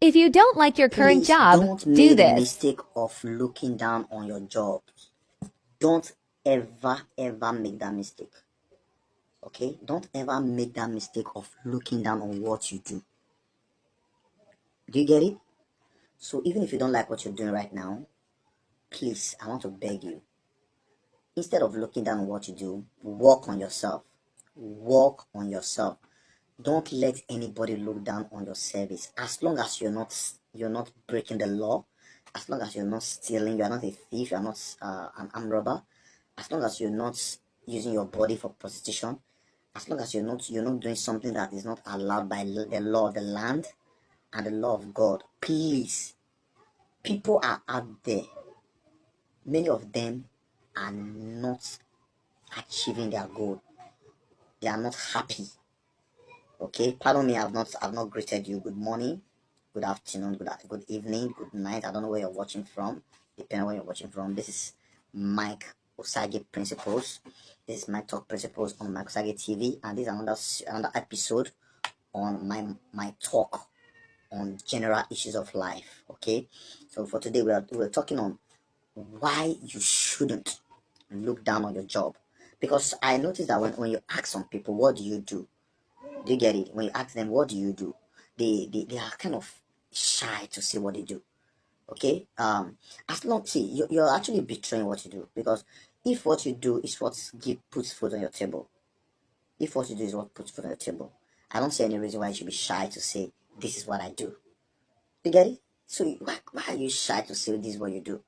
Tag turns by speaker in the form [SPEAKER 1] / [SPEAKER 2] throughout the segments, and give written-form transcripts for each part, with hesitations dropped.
[SPEAKER 1] If you don't like your current
[SPEAKER 2] Please
[SPEAKER 1] job,
[SPEAKER 2] don't
[SPEAKER 1] do
[SPEAKER 2] make the
[SPEAKER 1] this.
[SPEAKER 2] mistake of looking down on your job. Don't ever make that mistake. Okay? Don't ever make that mistake of looking down on what you do. Do you get it? So even if you don't like what you're doing right now, please, I want to beg you. Instead of looking down on what you do, work on yourself. Work on yourself. Don't let anybody look down on your service. As long as you're not breaking the law, as long as you're not stealing, you're not a thief, you're not an armed robber, as long as you're not using your body for prostitution, as long as you're not doing something that is not allowed by the law of the land and the law of God, please. People are out there. Many of them are not achieving their goal. They are not happy. Okay, pardon me, I've not greeted you. Good morning, good afternoon, good evening, good night. I don't know where you're watching from, depending on where you're watching from. This is Mike Osage Principles. This is my talk principles on Mike Osage TV, and this is another episode on my talk on general issues of life. Okay, so for today we're talking on why you shouldn't look down on your job, because I noticed that when you ask some people, what do you do? Do you get it? When you ask them, what do you do? They are kind of shy to say what they do. Okay? As long, see, you're actually betraying what you do, because if what you do is what puts food on your table, if what you do is what puts food on your table, I don't see any reason why you should be shy to say, this is what I do. You get it? So why are you shy to say this is what you do?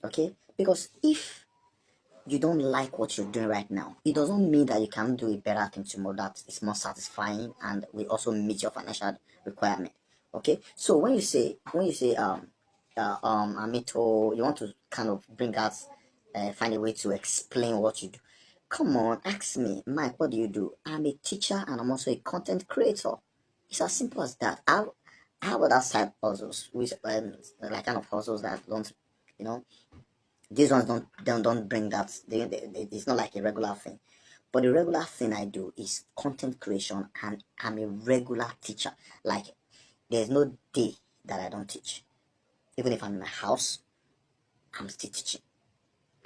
[SPEAKER 2] Okay? Because if you don't like what you're doing right now, it doesn't mean that you can do a better thing tomorrow that is more satisfying and will also meet your financial requirement. Okay, so when you say Amito, you want to kind of bring out find a way to explain what you do. Come on, ask me, Mike, what do you do? I'm a teacher and I'm also a content creator. It's as simple as that. How about side hustles, which like kind of hustles that don't, you know, these ones don't bring that. It's not like a regular thing. But the regular thing I do is content creation, and I'm a regular teacher. Like, there's no day that I don't teach. Even if I'm in my house, I'm still teaching.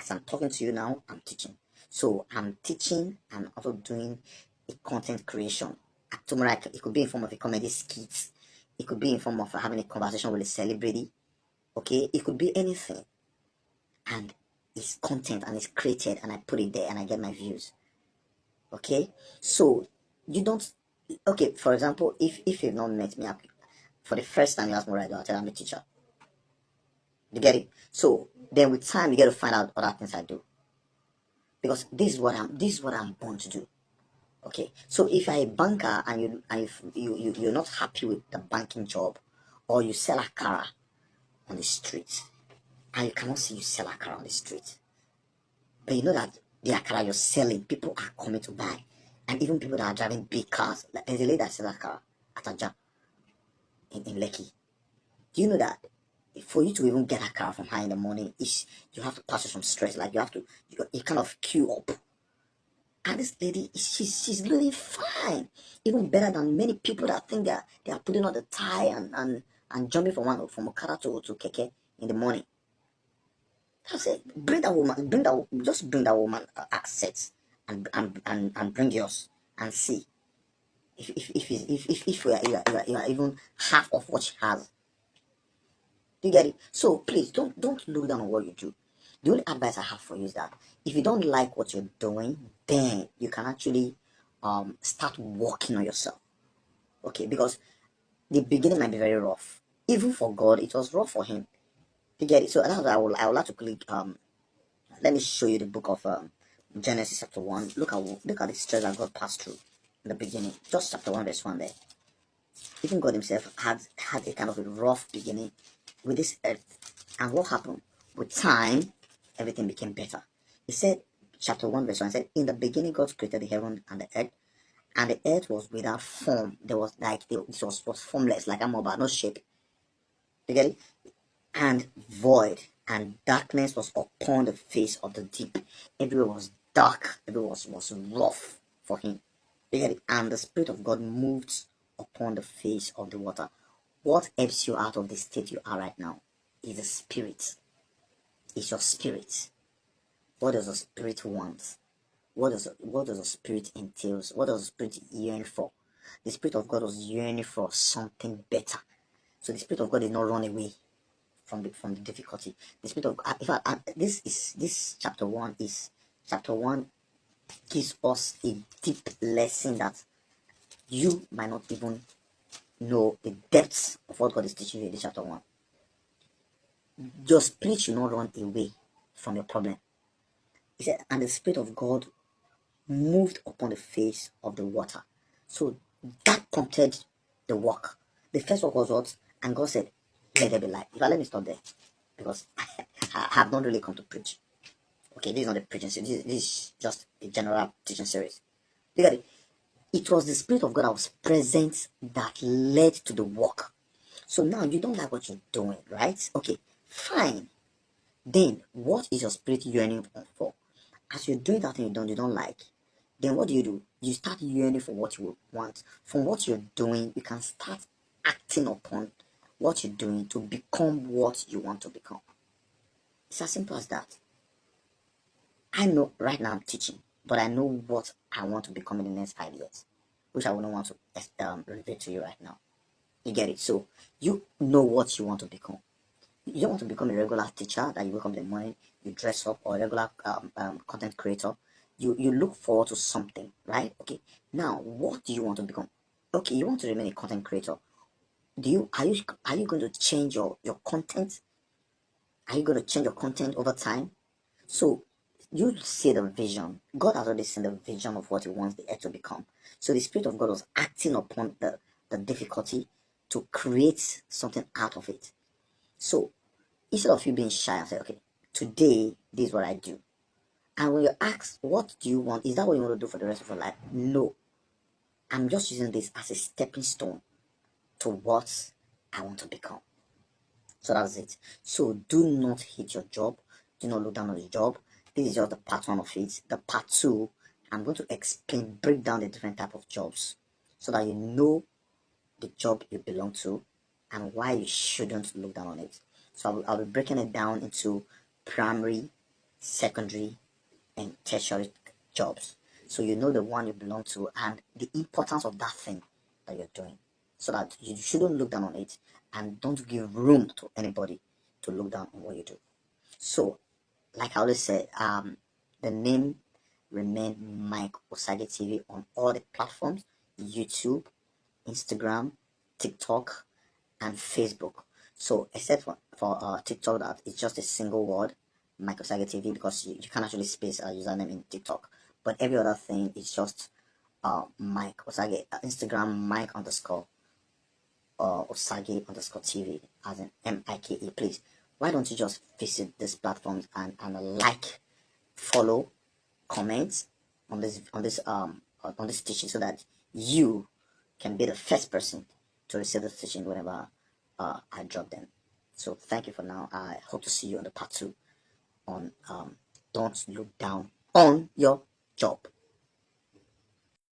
[SPEAKER 2] As I'm talking to you now, I'm teaching. So I'm teaching and also doing a content creation. Tomorrow, it could be in form of a comedy skit. It could be in form of having a conversation with a celebrity. Okay, it could be anything. And it's content and it's created and I put it there and I get my views. Okay, so you don't. Okay, for example, if you've not met me up for the first time, you ask me right now, I'll tell you I'm a teacher. You get it? So then with time you get to find out other things I do, because this is what I'm born to do. Okay, so if you're a banker and you're not happy with the banking job, or you sell a car on the street and you cannot see you sell a car on the street, but you know that the akara you're selling, people are coming to buy. And even people that are driving big cars. Like there's a lady that sells akara at a job in Lekki. Do you know that for you to even get a car from her in the morning, you have to pass through some stress. Like you kind of queue up. And this lady, she's really fine. Even better than many people that think they are putting on the tie and jumping from Okada to Keke in the morning. I said, just bring that woman assets and bring yours and see if you are even half of what she has. Do you get it? So please don't look down on what you do. The only advice I have for you is that if you don't like what you're doing, then you can actually start working on yourself. Okay, because the beginning might be very rough. Even for God, it was rough for him. You get it? So that's what I would like to click let me show you the book of Genesis chapter 1. Look at the stress that God passed through in the beginning. Just chapter 1 verse 1 there. Even God himself had a kind of a rough beginning with this earth. And what happened? With time, everything became better. He said, chapter 1 verse 1 said, in the beginning God created the heaven and the earth was without form. There was it was formless, like a mobile, no shape. You get it? And void, and darkness was upon the face of the deep. Everywhere was dark, everywhere was rough for him. You get it? And the Spirit of God moved upon the face of the water. What helps you out of the state you are right now is the spirit. It's your spirit. What does the spirit want? What does the spirit entails? What does the spirit yearn for? The spirit of God was yearning for something better. So the spirit of God did not run away from the difficulty. The spirit of in fact, this chapter one gives us a deep lesson that you might not even know the depths of what God is teaching you in this chapter one. Your spirit should not run away from your problem. He said, and the spirit of God moved upon the face of the water. So that prompted the work. The first work was what? And God said, let there be light. If I let me stop there, because I have not really come to preach. Okay, this is not a preaching series. This is just a general teaching series. Look at it. It was the Spirit of God that was present that led to the work. So now you don't like what you're doing, right? Okay, fine. Then what is your spirit yearning for? As you're doing that thing you don't like, then what do? You start yearning for what you want. From what you're doing, you can start acting upon what you're doing to become what you want to become. It's as simple as that. I know right now I'm teaching, but I know what I want to become in the next 5 years, which I wouldn't want to reveal to you right now. You get it? So you know what you want to become. You don't want to become a regular teacher that you wake up in the morning, you dress up, or a regular content creator. You look forward to something, right? Okay. Now, what do you want to become? Okay, you want to remain a content creator. Are you going to change your content? Are you going to change your content over time? So you see the vision. God has already seen the vision of what he wants the earth to become. So the Spirit of God was acting upon the difficulty to create something out of it. So instead of you being shy and say, okay, today this is what I do. And when you ask, what do you want? Is that what you want to do for the rest of your life? No. I'm just using this as a stepping stone to what I want to become. So that's it. So do not hate your job. Do not look down on your job. This is just the part one of it. The part two, I'm going to break down the different type of jobs so that you know the job you belong to and why you shouldn't look down on it. So I'll be breaking it down into primary, secondary, and tertiary jobs. So you know the one you belong to and the importance of that thing that you're doing. So that you shouldn't look down on it and don't give room to anybody to look down on what you do. So, like I always say, the name remain Mike Osage TV on all the platforms: YouTube, Instagram, TikTok, and Facebook. So except for TikTok, that it's just a single word, Mike Osage TV, because you can actually space a username in TikTok. But every other thing is just Mike Osage. Instagram Mike underscore Osage underscore TV, as in MIKE. Please, why don't you just visit these platforms and like, follow, comment on this teaching so that you can be the first person to receive the teaching whenever I drop them. So thank you for now. I hope to see you on the part two on don't look down on your job.